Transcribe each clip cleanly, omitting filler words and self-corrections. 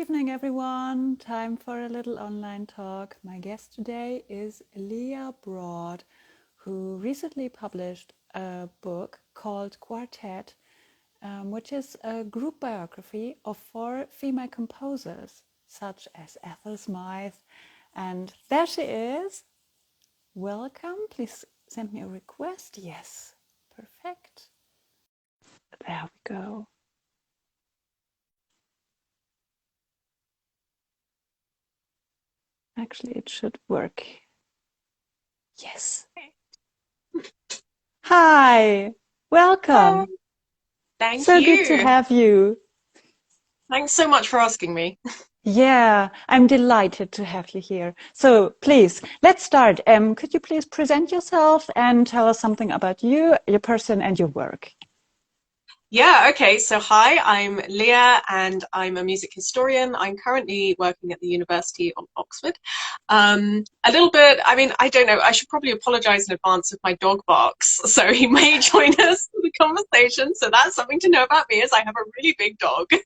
evening, everyone. Time for a little online talk. My guest today is Leah Broad, who recently published a book called Quartet, which is a group biography of four female composers, such as Ethel Smythe. And there she is. Welcome. Please send me a request. Yes, perfect. There we go. Actually, it should work. Yes. Hi, Hello. welcome. Thank So good to you. have you. Thanks so much for asking me. Yeah, I'm delighted to have you here. So please, let's start. Could you please present yourself and tell us something about you, your person, and your work? Yeah, okay. So hi, I'm Leah and I'm a music historian. I'm currently working at the University of Oxford. A little bit, I don't know, I should probably apologize in advance if my dog barks. So he may join us for the conversation. So that's something to know about me is I have a really big dog who's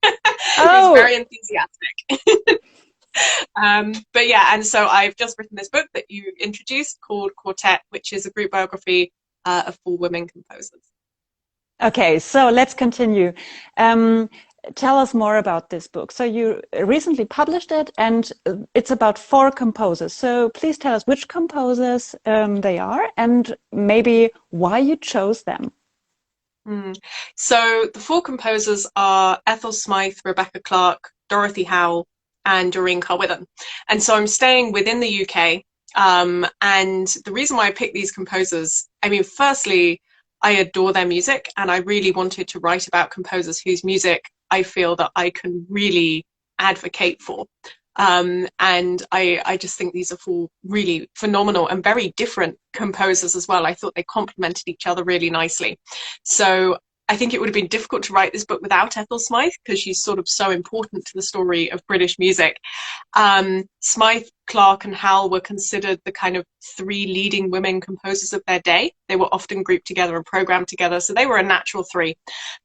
Oh, very enthusiastic. But yeah, and so I've just written this book that you introduced called Quartet, which is a group biography of four women composers. okay. So let's continue. Um, Tell us more about this book. So you recently published it, and it's about four composers. So please tell us which composers they are, and maybe why you chose them. Mm. So the four composers are Ethel Smythe, Rebecca Clark, Dorothy Howell, and Doreen Carwithen. And so I'm staying within the UK. And the reason why I picked these composers, firstly, I adore their music, and I really wanted to write about composers whose music I feel that I can really advocate for. And I just think these are four really phenomenal and very different composers as well. I thought they complemented each other really nicely. So I think it would have been difficult to write this book without Ethel Smythe because she's sort of so important to the story of British music. Smythe, Clark, and Howell were considered the kind of three leading women composers of their day. They were often grouped together and programmed together, so they were a natural three.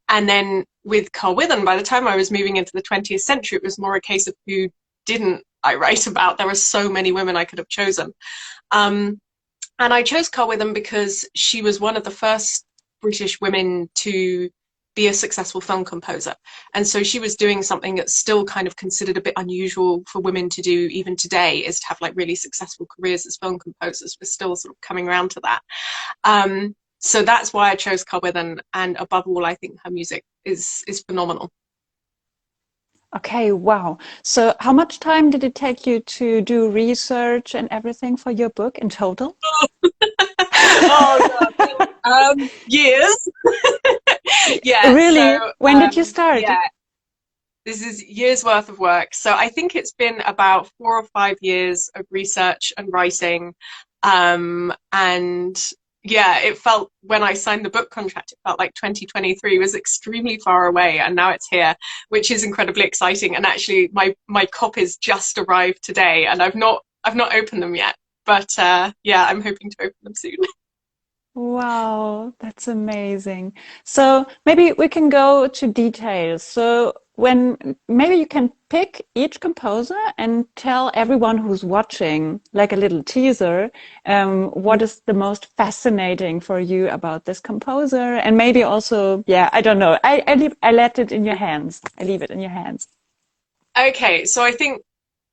And then with Carwithen, by the time I was moving into the 20th century, it was more a case of who didn't I write about. There were so many women I could have chosen. Um, and I chose Carwithen because she was one of the first British women to be a successful film composer. And so she was doing something that's still kind of considered a bit unusual for women to do even today, is to have like really successful careers as film composers. We're still sort of coming around to that. So that's why I chose Carwithen. And above all, I think her music is phenomenal. Okay, wow. So how much time did it take you to do research and everything for your book in total? Oh God. Years. Yeah, Really? When did you start? yeah, this is years worth of work. So I think it's been about 4 or 5 years of research and writing. And yeah, it felt when I signed the book contract, it felt like 2023 was extremely far away, and now it's here, which is incredibly exciting. And actually, my copies just arrived today, and I've not opened them yet. But yeah, I'm hoping to open them soon. Wow, that's amazing. So maybe we can go to details. So when maybe you can pick each composer and tell everyone who's watching, like a little teaser, what is the most fascinating for you about this composer? And maybe also, yeah, I don't know. I let it in your hands. I leave it in your hands. Okay, so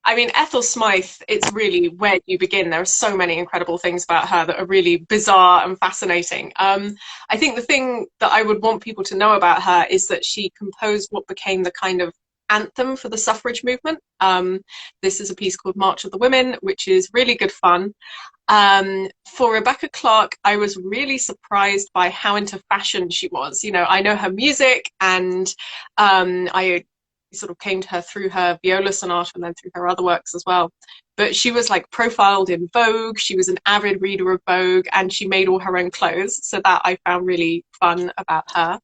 Ethel Smythe, it's really where do you begin? There are so many incredible things about her that are really bizarre and fascinating. I think the thing that I would want people to know about her is that she composed what became the kind of anthem for the suffrage movement. This is a piece called March of the Women, which is really good fun. For Rebecca Clark, I was really surprised by how into fashion she was. You know, I know her music and I sort of came to her through her viola sonata and then through her other works as well. But she was like profiled in Vogue. She was an avid reader of Vogue and she made all her own clothes. So that I found really fun about her.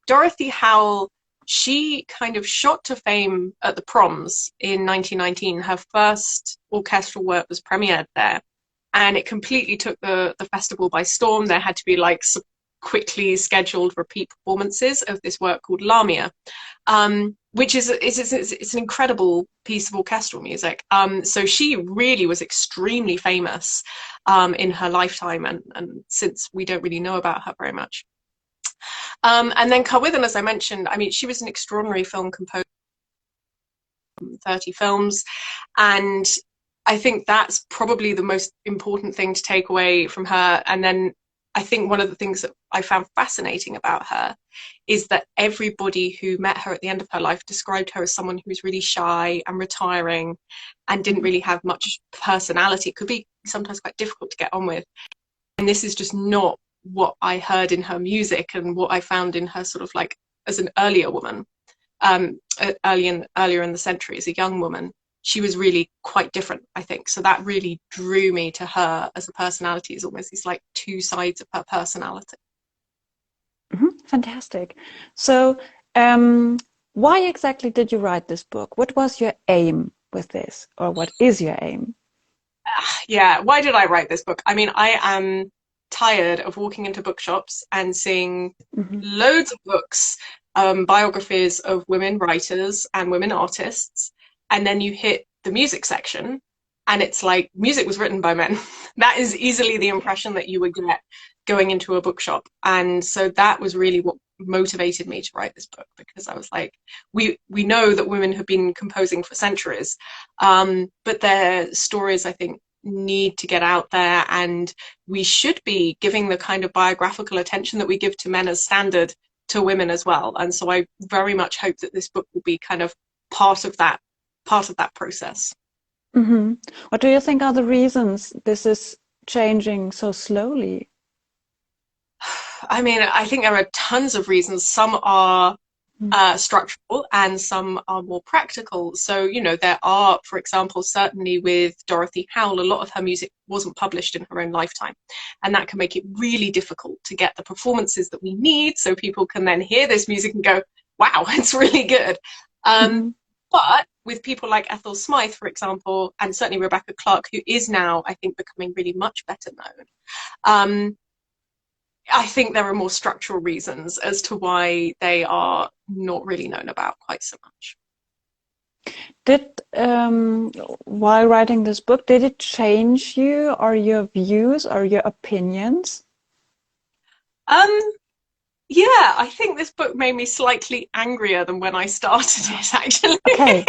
Dorothy Howell, she kind of shot to fame at the Proms in 1919. Her first orchestral work was premiered there, and it completely took the festival by storm. There had to be like quickly scheduled repeat performances of this work called Lamia. which is it's an incredible piece of orchestral music. So she really was extremely famous in her lifetime, and since we don't really know about her very much. And then Carwithen, as I mentioned, I mean, she was an extraordinary film composer, 30 films, and I think that's probably the most important thing to take away from her. And then I think one of the things that I found fascinating about her is that everybody who met her at the end of her life described her as someone who was really shy and retiring and didn't really have much personality. It could be sometimes quite difficult to get on with. And this is just not what I heard in her music and what I found in her sort of like as an earlier woman, earlier in the century as a young woman. She was really quite different, I think. So that really drew me to her as a personality, as almost these like two sides of her personality. Fantastic. So, why exactly did you write this book? What was your aim with this, or what is your aim? Yeah, why did I write this book? I mean, I am tired of walking into bookshops and seeing Hmm. loads of books, biographies of women writers and women artists, and then you hit the music section and it's like music was written by men. That is easily the impression that you would get going into a bookshop. And so that was really what motivated me to write this book, because I was like, we know that women have been composing for centuries, but their stories, I think, need to get out there, and we should be giving the kind of biographical attention that we give to men as standard to women as well. And so I very much hope that this book will be kind of part of that process. Hmm. What do you think are the reasons this is changing so slowly? I mean, I think there are tons of reasons. Some are structural and some are more practical. So, you know, there are, for example, certainly with Dorothy Howell, a lot of her music wasn't published in her own lifetime. And that can make it really difficult to get the performances that we need so people can then hear this music and go, wow, it's really good. Um, Hmm. but with people like Ethel Smythe, for example, and certainly Rebecca Clark, who is now, I think, becoming really much better known, um, I think there are more structural reasons as to why they are not really known about quite so much. Did, while writing this book, did it change you or your views or your opinions? Um, yeah, I think this book made me slightly angrier than when I started it, actually, Okay.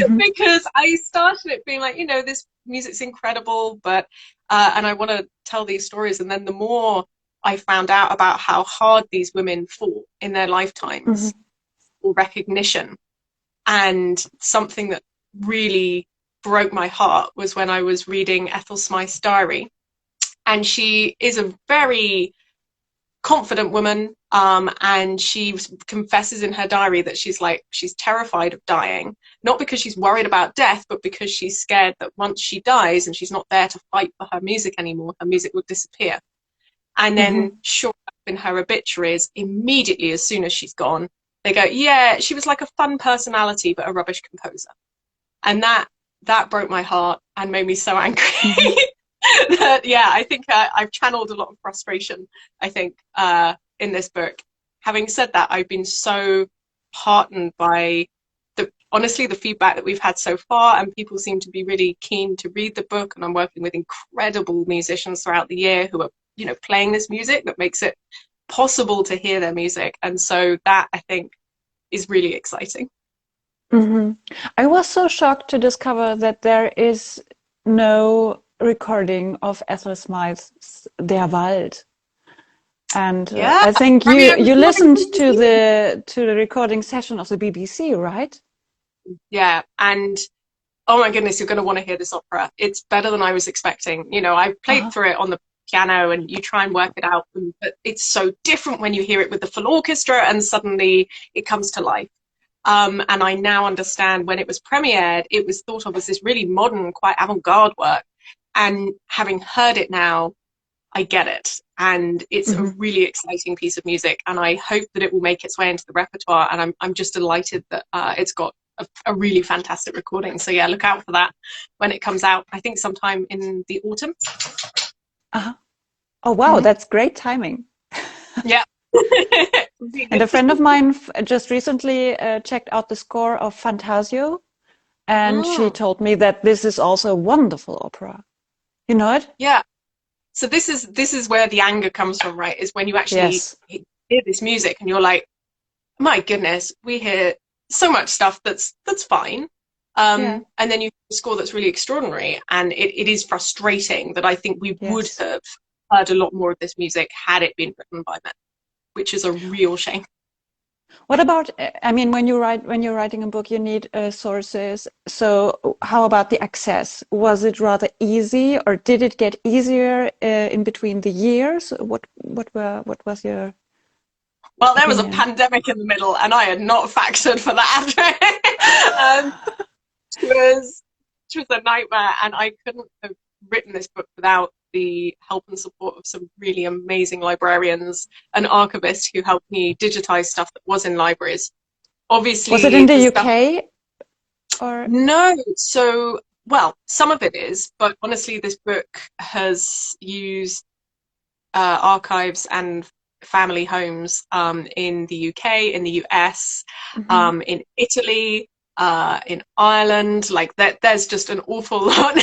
Hmm. because I started it being like, you know, this music's incredible, but and I want to tell these stories. And then the more I found out about how hard these women fought in their Hmm. lifetimes for recognition, and something that really broke my heart was when I was reading Ethel Smythe's diary. And she is a very confident woman, and she confesses in her diary that she's terrified of dying, not because she's worried about death, but because she's scared that once she dies and she's not there to fight for her music anymore, her music will disappear. And then Hmm. sure in her obituaries, immediately as soon as she's gone, they go, yeah, she was like a fun personality but a rubbish composer. And that broke my heart and made me so angry. Hmm. That, yeah, I think I've channeled a lot of frustration, I think, in this book. Having said that, I've been so heartened by honestly the feedback that we've had so far, and people seem to be really keen to read the book. And I'm working with incredible musicians throughout the year who are, you know, playing this music that makes it possible to hear their music. And so that, I think, is really exciting. Hmm. I was so shocked to discover that there is no recording of Ethel Smythe's Der Wald. And Yeah, I think you premiere you recording listened from the BBC. to the recording session of the BBC, right? Yeah, and oh my goodness, you're going to want to hear this opera. It's better than I was expecting. You know, I played Uh-huh. through it on the piano and you try and work it out, but it's so different when you hear it with the full orchestra and suddenly it comes to life. And I now understand when it was premiered, it was thought of as this really modern, quite avant-garde work. And having heard it now, I get it. And it's a Hmm. really exciting piece of music. And I hope that it will make its way into the repertoire. And I'm just delighted that it's got a really fantastic recording. So yeah, look out for that when it comes out. I think sometime in the autumn. Uh-huh. Oh wow, Mm-hmm. that's great timing. Yeah. And Really. a friend of mine just recently checked out the score of Fantasio, and she Mm, told me that this is also a wonderful opera. You know it? yeah. So this is where the anger comes from, right? Is when you actually Yes. hear this music and you're like, my goodness, we hear so much stuff that's fine. Yeah. And then you have a score that's really extraordinary, and it is frustrating that I think we would Yes. have heard a lot more of this music had it been written by men, which is a real shame. What about, I mean, when you're writing a book, you need sources. So how about the access? Was it rather easy, or did it get easier in between the years? What was your Well, there was a opinion? pandemic in the middle, and I had not factored for that. Was which was a nightmare, and I couldn't have written this book without the help and support of some really amazing librarians and archivists who helped me digitize stuff that was in libraries. Was it Obviously, in the the stuff. UK or? No, so well, some of it is, but honestly, this book has used archives and family homes in the UK, in the US, Mhm. in Italy, in Ireland. Like that, there's just an awful lot.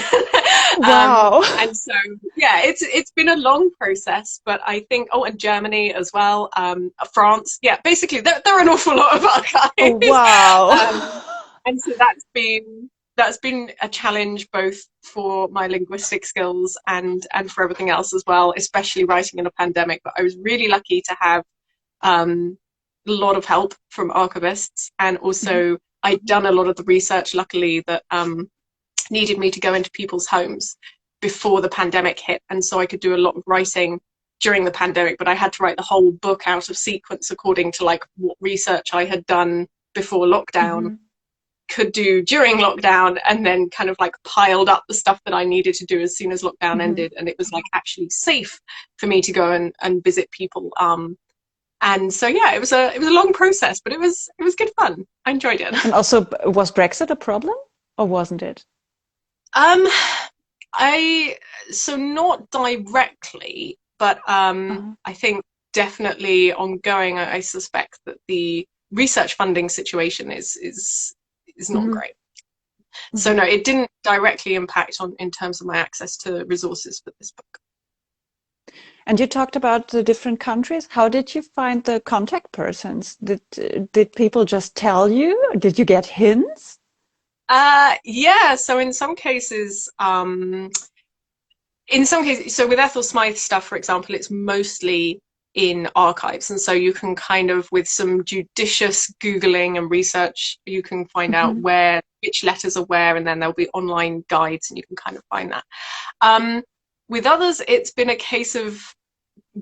Wow. And so, yeah, it's been a long process, but I think, oh, and Germany as well, France. Yeah, basically, there are an awful lot of Oh, archives. wow. And so that's been a challenge both for my linguistic skills and for everything else as well, especially writing in a pandemic. But I was really lucky to have a lot of help from archivists, and Mhm. also I'd done a lot of the research, luckily, that needed me to go into people's homes before the pandemic hit, and so I could do a lot of writing during the pandemic. But I had to write the whole book out of sequence according to like what research I had done before lockdown, Mhm. could do during lockdown, and then kind of like piled up the stuff that I needed to do as soon as lockdown Mhm. ended, and it was like actually safe for me to go and visit people. And so yeah, it was a long process, but it was good fun. I enjoyed it. And also, was Brexit a problem or wasn't it? Um, I so not directly, but Uh-huh. I think definitely ongoing. I suspect that the research funding situation is not Mhm. great. So Mhm. no, it didn't directly impact on in terms of my access to resources for this book. And you talked about the different countries. How did you find the contact persons? Did people just tell you? Did you get hints? Yeah. So in some cases, so with Ethel Smythe stuff, for example, it's mostly in archives, and so you can kind of, with some judicious googling and research, you can find out Mhm. where which letters are where, and then there'll be online guides, and you can kind of find that. Um, with others, it's been a case of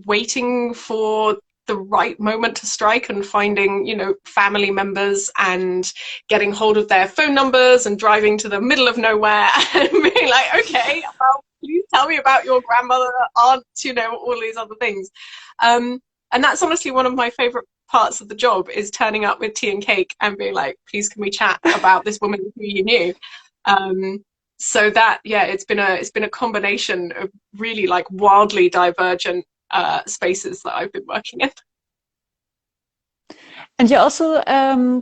waiting for the right moment to strike and finding, family members and getting hold of their phone numbers and driving to the middle of nowhere and being like, okay, well, please tell me about your grandmother, aunt, all these other things. And that's honestly one of my favorite parts of the job, is turning up with tea and cake and being like, please, can we chat about this woman who you knew? Um, so that, yeah, it's been a combination of really like wildly divergent spaces that I've been working in. And you also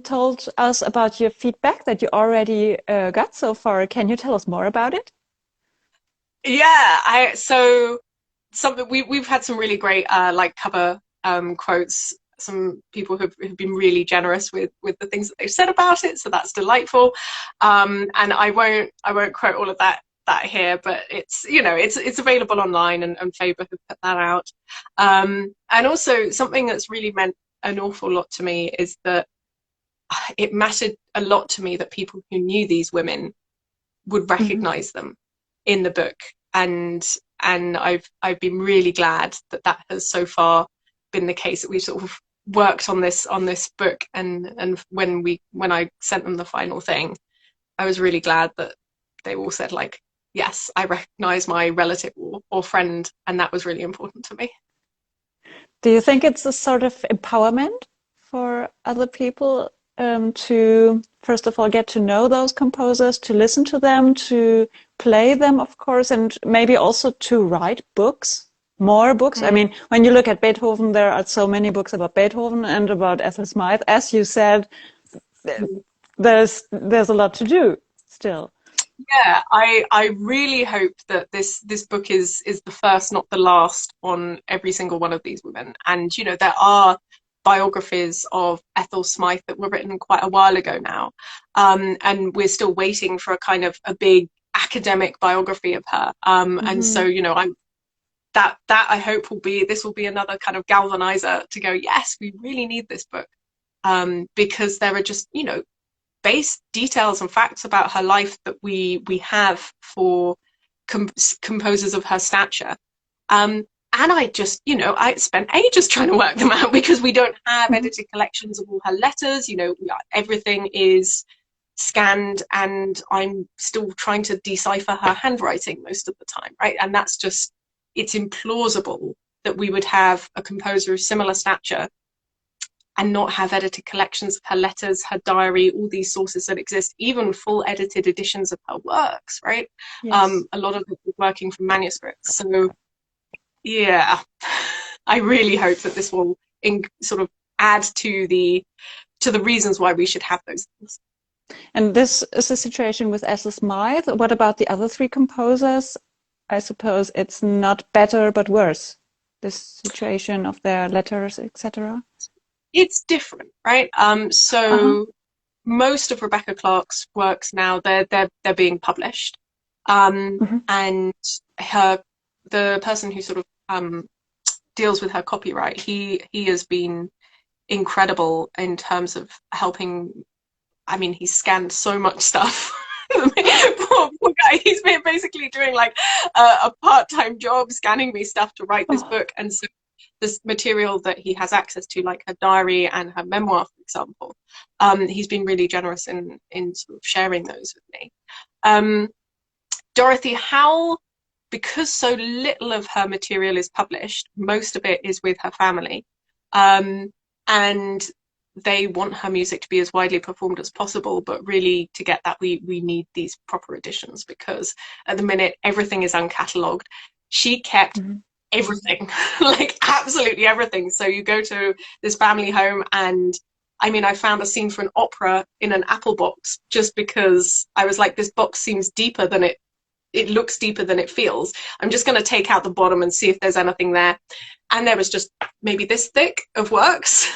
told us about your feedback that you already got so far. Can you tell us more about it? Yeah, I so something we've had some really great like cover quotes. Some people have been really generous with the things that they've said about it, so that's delightful. And I won't quote all of that here, but it's available online, and Faber have put that out. And also something that's really meant an awful lot to me is that it mattered a lot to me that people who knew these women would Mhm. recognize them in the book, and I've been really glad that that has so far been the case, that we've sort of worked on this book, and when I sent them the final thing, I was really glad that they all said like, yes, I recognize my relative or friend, and that was really important to me. Do you think it's a sort of empowerment for other people to, first of all, get to know those composers, to listen to them, to play them, of course, and maybe also to write books? more books? I Mm. mean, when you look at Beethoven, there are so many books about Beethoven and about Ethel Smythe. As you said, there's a lot to do still. Yeah, I really hope that this book is the first, not the last, on every single one of these women. And you know, there are biographies of Ethel Smythe that were written quite a while ago now, and we're still waiting for a kind of a big academic biography of her. And so Hmm. you know, I'm that I hope will be another kind of galvanizer to go. Yes, we really need this book, because there are just, you know, base details and facts about her life that we have for com- composers of her stature. Um, and I just, you know, I spent ages trying to work them out because we don't have Hmm. edited collections of all her letters. You know, everything is scanned, and I'm still trying to decipher her handwriting most of the time, right? And that's just, it's implausible that we would have a composer of similar stature and not have edited collections of her letters, her diary, all these sources that exist, even full edited editions of her works, right? Yes. A lot of it is working from manuscripts. So, yeah, I really hope that this will sort of add to the reasons why we should have those things. And this is the situation with Ethel Smythe. What about the other three composers? I suppose it's not better but worse. This situation of their letters, etc. It's different, right? Uh-huh. So most of Rebecca Clark's works now, they're being published, Hmm. and her the person who sort of deals with her copyright, he has been incredible in terms of helping. I mean, he's scanned so much stuff. Poor guy, he's been basically doing like a part-time job scanning me stuff to write this Oh. book. And so this material that he has access to, like her diary and her memoir, for example, he's been really generous in sort of sharing those with me. Um, Dorothy Howell, because so little of her material is published, most of it is with her family. Um, and they want her music to be as widely performed as possible, but really to get that we need these proper editions, because at the minute everything is uncatalogued. She kept Hmm. everything, like absolutely everything. So you go to this family home, and I mean, I found a scene for an opera in an apple box just because I was like, this box seems deeper than it looks deeper than it feels. I'm just going to take out the bottom and see if there's anything there. And there was just maybe this thick of works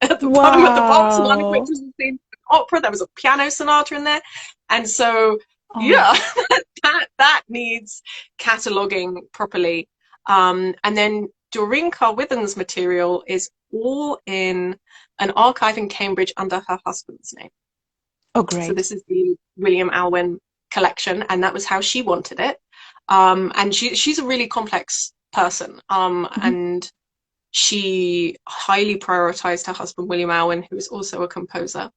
at the bottom of the box, one of which Wow. was the theme opera. There was a piano sonata in there. And so, Oh. yeah, that needs cataloguing properly. And then Doreen Carwithen's material is all in an archive in Cambridge under her husband's name. Oh, So great. this is the William Alwyn collection, and that was how she wanted it. And she's a really complex person, Hmm. and she highly prioritized her husband William Alwyn, who is also a composer.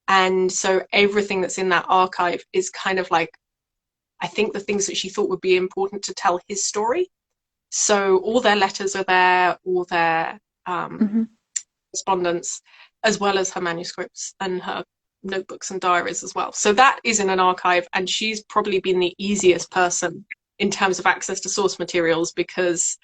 And so everything that's in that archive is kind of like, I think, the things that she thought would be important to tell his story. So all their letters are there, all their Hmm. correspondence, as well as her manuscripts and her notebooks and diaries as well. So that is in an archive, and she's probably been the easiest person in terms of access to source materials because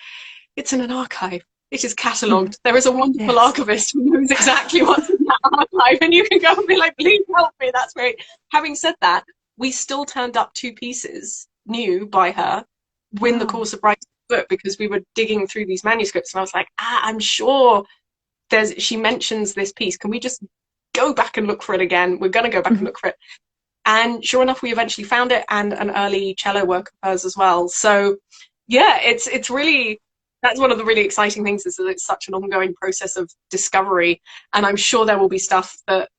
it's in an archive. It is Hmm. catalogued. There is a wonderful Yes. archivist who knows exactly what's in that archive, and you can go and be like, please help me. That's great. Having said that, we still turned up two pieces new by her in the Wow. course of writing the book because we were digging through these manuscripts, and I was like, I'm sure she mentions this piece. Can we just go back and look for it again? We're going to go back and Hmm. look for it. And sure enough, we eventually found it, and an early cello work of hers as well. So yeah, it's really, that's one of the really exciting things, is that it's such an ongoing process of discovery. And I'm sure there will be stuff that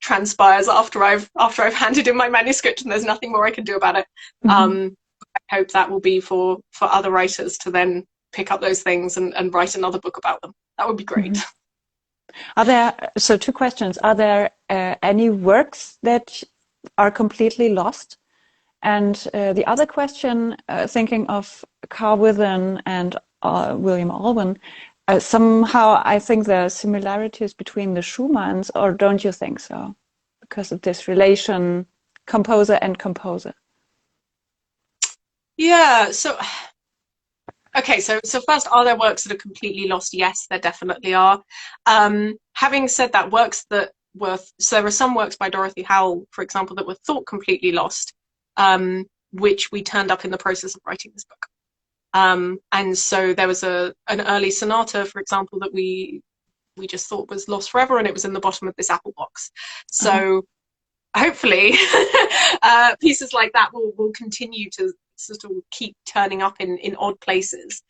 transpires after I've handed in my manuscript and there's nothing more I can do about it. Hmm. I hope that will be for other writers to then pick up those things and write another book about them. That would be great. Hmm. Are there, so two questions. Are there any works that are completely lost? And the other question, thinking of Carl Withen and William Alwyn, somehow I think there are similarities between the Schumanns, or don't you think so? Because of this relation, composer and composer. Yeah, so Okay, so first, are there works that are completely lost? Yes, there definitely are. Having said that, works that were so there are some works by Dorothy Howell, for example, that were thought completely lost, which we turned up in the process of writing this book. And so there was an early sonata, for example, that we just thought was lost forever, and it was in the bottom of this apple box. Uh-huh. So hopefully, pieces like that will continue to sort of keep turning up in odd places.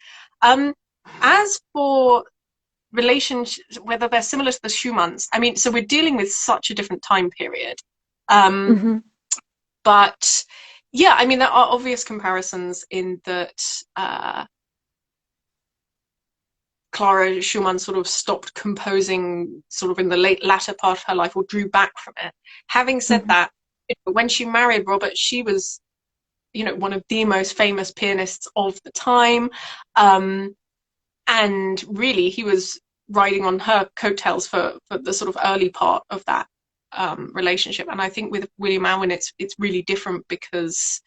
Um, as for relationships, whether they're similar to the Schumanns, I mean, so we're dealing with such a different time period. Um, Mm-hmm. but yeah, I mean, there are obvious comparisons in that Clara Schumann sort of stopped composing sort of in the latter part of her life, or drew back from it. Having said Mm-hmm. that, when she married Robert, she was, one of the most famous pianists of the time. Um, and really, he was riding on her coattails for the sort of early part of that relationship. And I think with William Alwyn, it's really different because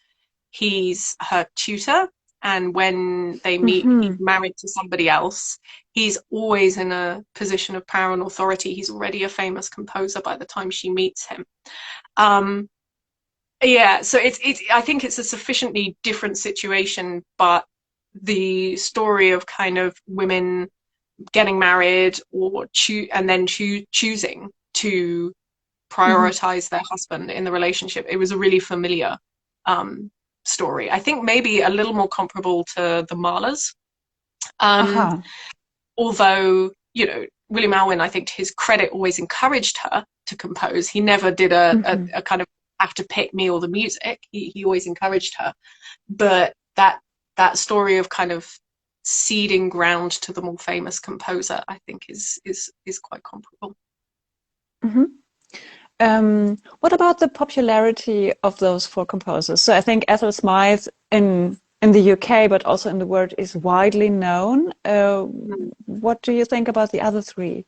he's her tutor, and when they meet, he's Mm-hmm. married to somebody else. He's always in a position of power and authority. He's already a famous composer by the time she meets him. Um, yeah, so it's I think it's a sufficiently different situation, but the story of kind of women getting married or choosing to Mm-hmm. prioritize their husband in the relationship. It was a really familiar um, story. I think maybe a little more comparable to the Mahlers. Um, Aha. although, William Alwyn, I think to his credit, always encouraged her to compose. He never did Mm-hmm. a kind of have to pick me or the music. He always encouraged her. But that story of kind of seeding ground to the more famous composer, I think is quite comparable. Mm-hmm. What about the popularity of those four composers? So I think Ethel Smythe in the UK, but also in the world, is widely known. What do you think about the other three?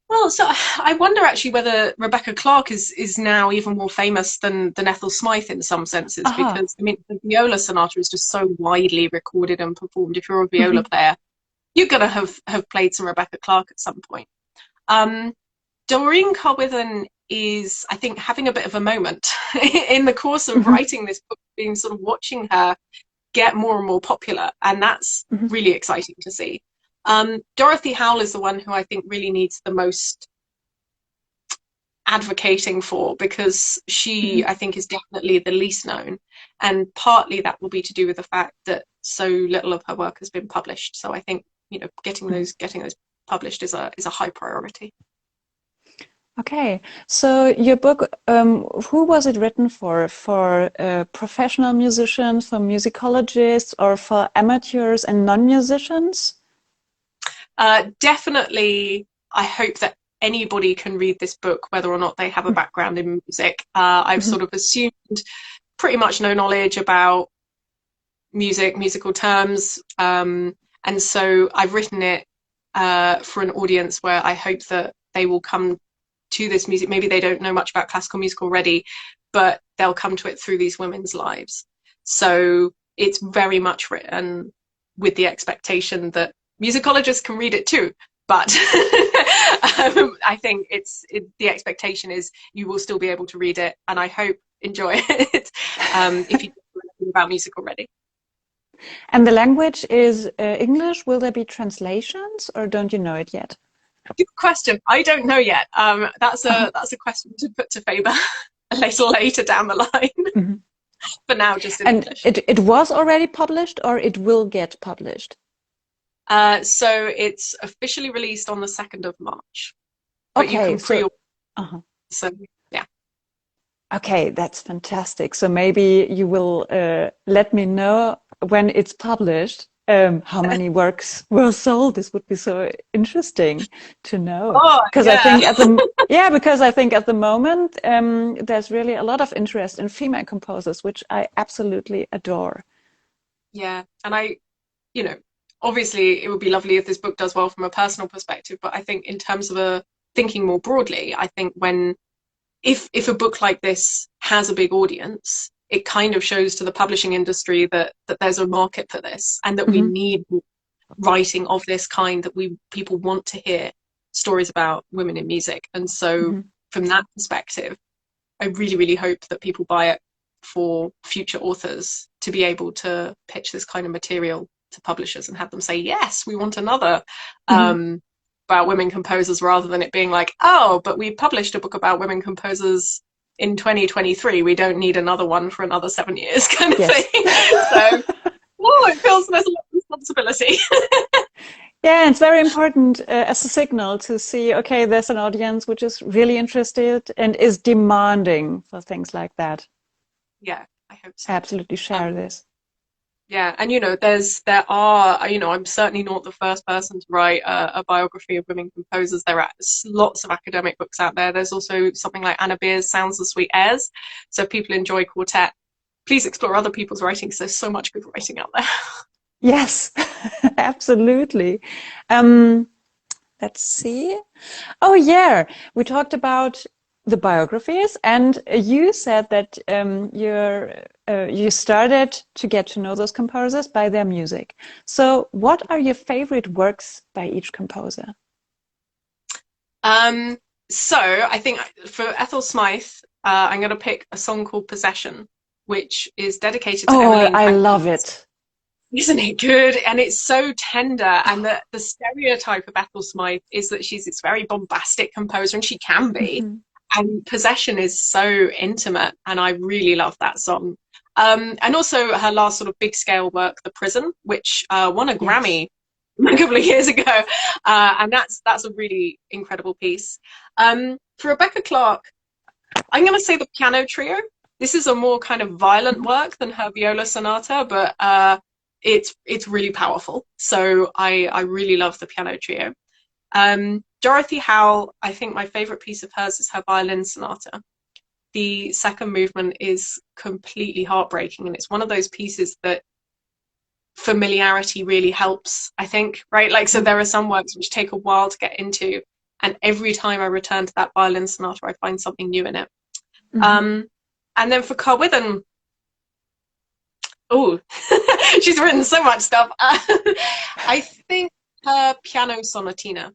Well, so I wonder actually whether Rebecca Clark is now even more famous than Ethel Smythe in some senses, Aha. because I mean the viola sonata is just so widely recorded and performed. If you're a viola Mm-hmm. player, you're gonna have played some Rebecca Clark at some point. Um, Doreen Carwithen is, I think, having a bit of a moment in the course of Mm-hmm. writing this book, being sort of watching her get more and more popular, and that's Mm-hmm. really exciting to see. Dorothy Howell is the one who I think really needs the most advocating for, because she, Mm-hmm. I think, is definitely the least known, and partly that will be to do with the fact that so little of her work has been published. So I think getting those published is a high priority. Okay, so your book, who was it written for? For professional musicians, for musicologists, or for amateurs and non-musicians? Definitely, I hope that anybody can read this book, whether or not they have a background in music. I've Mm-hmm. sort of assumed pretty much no knowledge about musical terms, and so I've written it for an audience where I hope that they will come to this music. Maybe they don't know much about classical music already, but they'll come to it through these women's lives. So it's very much written with the expectation that musicologists can read it too. But I think the expectation is you will still be able to read it, and I hope enjoy it if you don't know anything about music already. And the language is English. Will there be translations, or don't you know it yet? Good question. I don't know yet. That's Uh-huh. a question to put to Faber a little later down the line. Mhm. For now, just in And English. it was already published, or it will get published? So it's officially released on the 2nd of March, but you Okay, can so pre-order. uh-huh. So yeah. Okay, that's fantastic. So maybe you will let me know when it's published, how many works were sold. This would be so interesting to know. Oh Because I yeah. think at the yeah, because I think at the moment there's really a lot of interest in female composers, which I absolutely adore. Yeah. And you know, obviously it would be lovely if this book does well from a personal perspective, but I think in terms of thinking more broadly, I think if a book like this has a big audience, it kind of shows to the publishing industry that there's a market for this, and that we Mm-hmm. need writing of this kind, that people want to hear stories about women in music. And so Mm-hmm. from that perspective, I really, really hope that people buy it for future authors to be able to pitch this kind of material to publishers and have them say, yes, we want another Mm-hmm. about women composers, rather than it being like, oh, but we published a book about women composers in 2023. We don't need another one for another 7 years, kind of Yes. thing. So, it feels there's a lot of responsibility. Yeah, it's very important as a signal to see, okay, there's an audience which is really interested and is demanding for things like that. Yeah, I hope I so. absolutely share this. Yeah, and I'm certainly not the first person to write a biography of women composers. There are lots of academic books out there. There's also something like Anna Beer's Sounds of Sweet Airs. So if people enjoy quartet, please explore other people's writing, because there's so much good writing out there. Yes, absolutely. Let's see. Oh, yeah. We talked about the biographies, and you said that you started to get to know those composers by their music. So, what are your favorite works by each composer? So I think for Ethel Smythe, I'm going to pick a song called Possession, which is dedicated to Oh, Emmeline I Pankhurst. love it. Isn't it good? And it's so tender. And the stereotype of Ethel Smythe is that she's this very bombastic composer, and she can be. Mhm. And Possession is so intimate, and I really love that song. And also her last sort of big scale work, The Prison, which won a Yes. Grammy a couple of years ago, and that's a really incredible piece. For Rebecca Clark, I'm going to say the Piano Trio. This is a more kind of violent Mhm. work than her viola sonata, but it's really powerful. So I really love the Piano Trio. Dorothy Howe, I think my favorite piece of hers is her violin sonata. The second movement is completely heartbreaking, and it's one of those pieces that familiarity really helps, I think, right? Like, so Mhm. there are some works which take a while to get into, and every time I return to that violin sonata, I find something new in it. Mhm. Um, and then for Carwithen, oh, she's written so much stuff. I think her piano sonatina.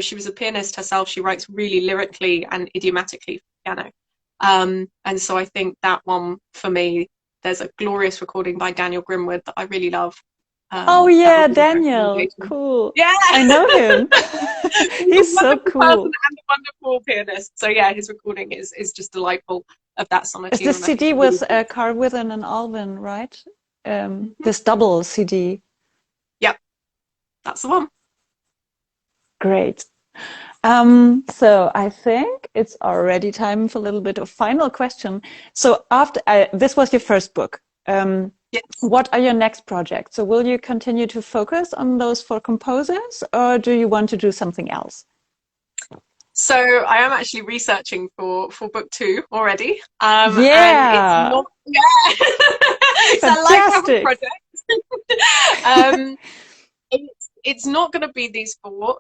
She was a pianist herself. She writes really lyrically and idiomatically for piano. And so I think that one, for me, there's a glorious recording by Daniel Grimwood that I really love. Oh, That yeah, would be my Daniel. recommendation. Cool. Yeah, I know him. he's a He's so wonderful person cool. and a wonderful pianist. So yeah, his recording is just delightful of that Is sonatina, this and I think CD it really with suits. Carwithen and Alvin, right? Mm-hmm. This double CD. Yep, that's the one. Great. So I think it's already time for a little bit of final question. So after this was your first book. Yes. What are your next projects? So will you continue to focus on those four composers, or do you want to do something else? So I am actually researching for book 2 already. And it's Yeah, not, yeah, it's a life of a fantastic. project. um, it's not going to be these 4.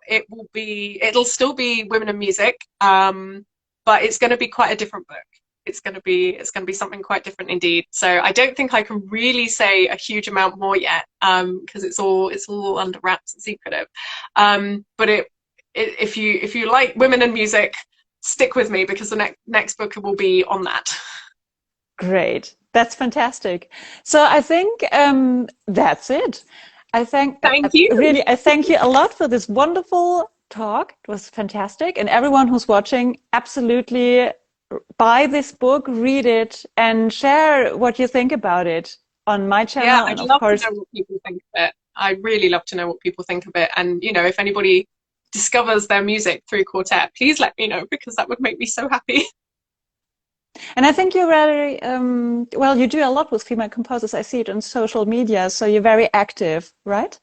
It'll still be women in music. But it's going to be quite a different book. It's going to be something quite different indeed. So I don't think I can really say a huge amount more yet, because it's all under wraps and secretive. But if you like women in music, stick with me, because the next book will be on that. Great. That's fantastic. So I think that's it. I thank Thank you. really I thank you a lot for this wonderful talk. It was fantastic, and everyone who's watching, absolutely buy this book, read it, and share what you think about it on my Yeah, channel, I'd and of love to course, know what people think of it. I really love to know what people think of it. And, if anybody discovers their music through quartet, please let me know, because that would make me so happy. and I think you're very well. You do a lot with female composers. I see it on social media, so you're very active, right?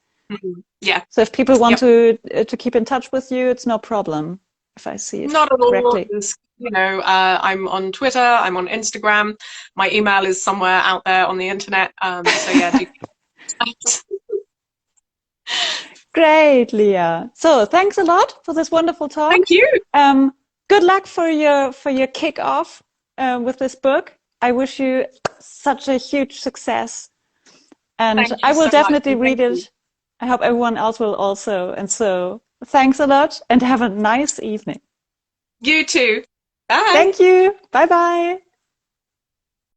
Yeah. So if people want Yep. to keep in touch with you, it's no problem if I see it Not at all. correctly. I'm on Twitter, I'm on Instagram. My email is somewhere out there on the internet. So yeah, do Great, Leah. So thanks a lot for this wonderful talk. Thank you. Good luck for your kickoff with this book. I wish you such a huge success. And Thank I you will so much, definitely and thank read you. it. I hope everyone else will also. And so thanks a lot and have a nice evening. You too. Bye. Thank you. Bye bye.